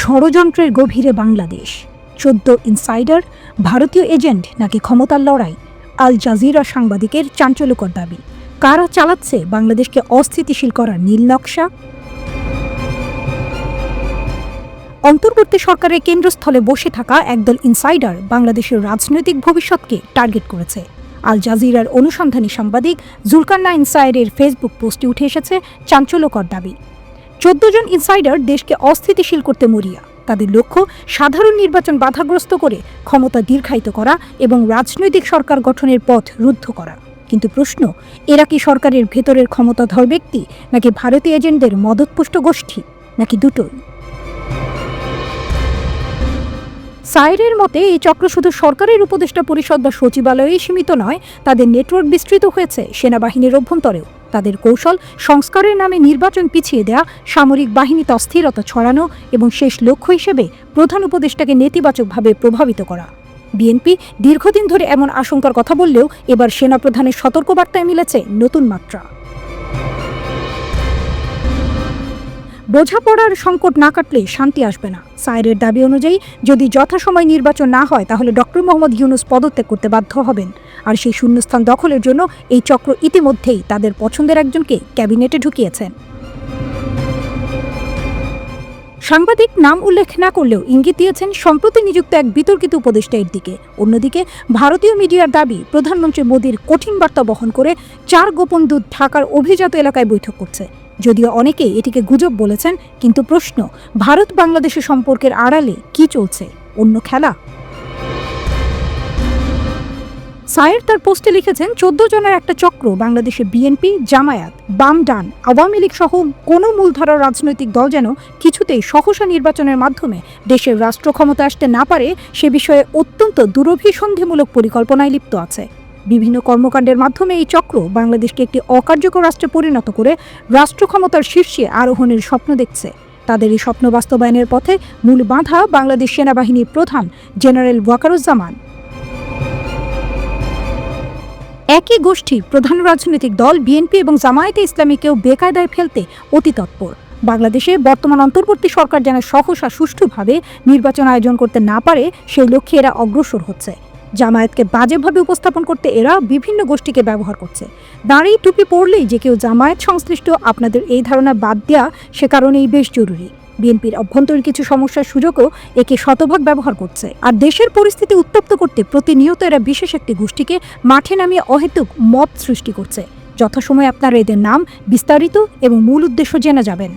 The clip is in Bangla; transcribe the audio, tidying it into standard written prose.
ষড়যন্ত্রের গভীরে বাংলাদেশ, 14 ইনসাইডার, ভারতীয় এজেন্ট নাকি ক্ষমতার লড়াই, আল জাজিরা সাংবাদিকের চাঞ্চল্যকর দাবি, কারা চালাচ্ছে বাংলাদেশকে অস্থিতিশীল করার নীল নকশা। অন্তর্বর্তী সরকারের কেন্দ্রস্থলে বসে থাকা একদল ইনসাইডার বাংলাদেশের রাজনৈতিক ভবিষ্যৎকে টার্গেট করেছে। আল জাজিরার অনুসন্ধানী সাংবাদিক জুলকারনাইন সায়েরের ফেসবুক পোস্টে উঠে এসেছে চাঞ্চল্যকর দাবি। 14 জন ইনসাইডার দেশকে অস্থিতিশীল করতে মরিয়া। তাদের লক্ষ্য সাধারণ নির্বাচন বাধাগ্রস্ত করে ক্ষমতা দীর্ঘায়িত করা এবং রাজনৈতিক সরকার গঠনের পথ রুদ্ধ করা। কিন্তু প্রশ্ন, এরা কি সরকারের ভেতরের ক্ষমতাধর ব্যক্তি, নাকি ভারতীয় এজেন্টদের মদতপুষ্ট গোষ্ঠী, নাকি দুটোই? সায়েরের মতে এই চক্র শুধু সরকারের উপদেষ্টা পরিষদ বা সচিবালয়েই সীমিত নয়, তাদের নেটওয়ার্ক বিস্তৃত হয়েছে সেনাবাহিনীর অভ্যন্তরেও। তাদের কৌশল সংস্কারের নামে নির্বাচন পিছিয়ে দেয়া, সামরিক বাহিনীতে অস্থিরতা ছড়ানো এবং শেষ লক্ষ্য হিসেবে প্রধান উপদেষ্টাকে নেতিবাচকভাবে প্রভাবিত করা। বিএনপি দীর্ঘদিন ধরে এমন আশঙ্কার কথা বললেও এবার সেনাপ্রধানের সতর্কবার্তায় মিলেছে নতুন মাত্রা। বোঝাপড়ার সংকট না কাটলে শান্তি আসবে না। সায়েরের দাবি অনুযায়ী যদি যথাসময় নির্বাচন না হয় তাহলে ডক্টর মোহাম্মদ ইউনূস পদত্যাগ করতে বাধ্য হবেন। আর সেই শূন্যস্থান দখলের জন্য এই চক্র ইতিমধ্যেই তাদের পছন্দের একজনকে ক্যাবিনেটে ঢুকিয়েছেন। সাংবাদিক নাম উল্লেখ না করলেও ইঙ্গিত দিয়েছেন সম্প্রতি নিযুক্ত এক বিতর্কিত উপদেষ্টা এর দিকে। অন্যদিকে ভারতীয় মিডিয়ার দাবি, প্রধানমন্ত্রী মোদীর কঠিন বার্তা বহন করে 4 গোপন দূত ঢাকার অভিজাত এলাকায় বৈঠক করছে। যদিও অনেকে এটিকে গুজব বলেছেন, কিন্তু প্রশ্ন, ভারত বাংলাদেশের সম্পর্কের আড়ালে কি চলছে? অন্য খেলা? সায়ের তার পোস্টে লিখেছেন, 14 জনের একটা চক্র বাংলাদেশে বিএনপি, জামায়াত, বাম, ডান, আওয়ামী লীগ সহ কোনো মূলধারার রাজনৈতিক দল যেন কিছুতেই সহসা নির্বাচনের মাধ্যমে দেশের রাষ্ট্র ক্ষমতা আসতে না পারে সে বিষয়ে অত্যন্ত দুরভিসন্ধিমূলক পরিকল্পনায় লিপ্ত আছে। বিভিন্ন কর্মকাণ্ডের মাধ্যমে এই চক্র বাংলাদেশকে একটি অকার্যকর রাষ্ট্রে পরিণত করে রাষ্ট্র ক্ষমতার শীর্ষে আরোহণের স্বপ্ন দেখছে। তাদের এই স্বপ্ন বাস্তবায়নের পথে মূল বাধা বাংলাদেশ সেনাবাহিনীর প্রধান জেনারেল ওয়াকারুজ্জামান। একই গোষ্ঠী প্রধান রাজনৈতিক দল বিএনপি এবং জামায়াতে ইসলামীকেও বেকায়দায় ফেলতে অতি তৎপর। বাংলাদেশে বর্তমান অন্তর্বর্তী সরকার যেন সহসা সুষ্ঠুভাবে নির্বাচন আয়োজন করতে না পারে সেই লক্ষ্যে এরা অগ্রসর হচ্ছে। জামায়াতকে বাজেভাবে উপস্থাপন করতে এরা বিভিন্ন গোষ্ঠীকে ব্যবহার করছে। দাঁড়ি টুপি পরলেই যে কেউ জামায়াত সংশ্লিষ্ট, আপনাদের এই ধারণা বাদ দেওয়া সে কারণেই বেশ জরুরি। বিএনপির অভ্যন্তরীণ কিছু সমস্যার সুযোগও একে শতভাগ ব্যবহার করছে। আর দেশের পরিস্থিতি উত্তপ্ত করতে প্রতিনিয়ত এরা বিশেষ একটি গোষ্ঠীকে মাঠে নামিয়ে অহেতুক মত সৃষ্টি করছে। যথাসময়ে আপনারা এদের নাম, বিস্তারিত এবং মূল উদ্দেশ্য জেনে যাবেন।